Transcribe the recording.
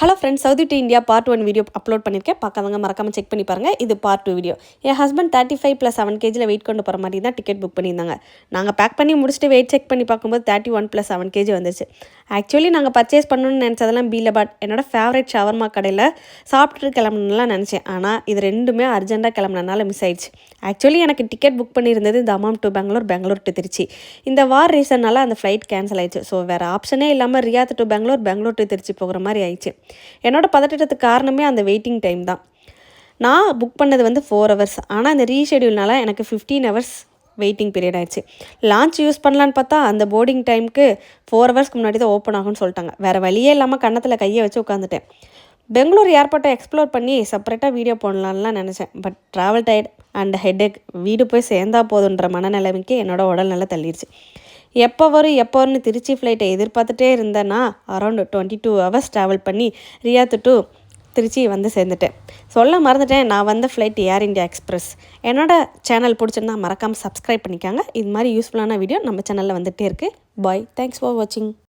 Hello friends, Saudi to India part 1 video upload பண்ணியிருக்கேன். பார்க்காதவங்க மறக்காமல் செக் பண்ணி பாருங்கள். இது பார்ட் 2 வீடியோ. என் ஹஸ்பண்ட் 35+7 kgயில் வெயிட் கொண்டு போகிற மாதிரி தான் டிக்கெட் புக் பண்ணியிருந்தாங்க. நாங்கள் பேக் பண்ணி முடிச்சுட்டு வெயிட் செக் பண்ணி பார்க்கும்போது 31+7 kg வந்துச்சு. ஆக்சுவலி நாங்கள் பர்ச்சேஸ் பண்ணணும்னு நினச்சதெல்லாம் பீலபாட் என்னோடய ஃபேவரட் ஷவர்மா கடையில் சாப்பிட்டுட்டு கிளம்பணும்லாம் நினச்சேன். ஆனால் இது ரெண்டுமே அர்ஜென்ட்டாக கிளம்புனனால மிஸ் ஆயிடுச்சு. ஆக்சுவலி எனக்கு டிக்கெட் புக் பண்ணியிருந்தது Dammam to Bangalore, Bangalore to Trichy. இந்த வார் ரீசனால் அந்த ஃப்ளைட் கேன்சல் ஆயிடுச்சு. ஸோ வேறு ஆப்ஷனே இல்லாமல் Riyadh to Bangalore, Bangalore to Trichy போகிற மாதிரி ஆயிடுச்சு. என்னோட பதட்டத்துக்கு காரணமே அந்த வெயிட்டிங் டைம் தான். நான் புக் பண்ணது வந்து 4 hours, ஆனால் அந்த ரீஷெடியூல்னால எனக்கு 15 hours வெயிட்டிங் பீரியட் ஆயிடுச்சு. லான்ச் யூஸ் பண்ணலான்னு பார்த்தா அந்த போர்டிங் டைமுக்கு 4 hours முன்னாடி தான் ஓப்பன் ஆகும்னு சொல்லிட்டாங்க. வேறு வழியே இல்லாமல் கன்னத்தில் கையை வச்சு உட்காந்துட்டேன். பெங்களூர் ஏர்போர்ட்டை எக்ஸ்ப்ளோர் பண்ணி செப்பரேட்டாக வீடியோ போடலான்லாம் நினச்சேன். But travel tired and headache, வீடு போய் சேர்ந்தா போதுன்ற மனநிலைமைக்கு என்னோடய உடல் நல்லா தள்ளிடுச்சு. எப்போ வரும்னு திருச்சி ஃப்ளைட்டை எதிர்பார்த்துட்டே இருந்தேன்னா அரௌண்ட் 22 hours ட்ராவல் பண்ணி ரியாத் டு திருச்சி வந்து சேர்ந்துட்டேன். சொல்ல மறந்துட்டேன், நான் வந்த ஃப்ளைட் ஏர் இந்தியா எக்ஸ்பிரஸ். என்னோடய சேனல் பிடிச்சிருந்தா மறக்காமல் சப்ஸ்கிரைப் பண்ணிக்காங்க. இது மாதிரி யூஸ்ஃபுல்லான வீடியோ நம்ம சேனலில் வந்துகிட்டே இருக்குது. பாய், தேங்க்ஸ் ஃபார் வாட்சிங்.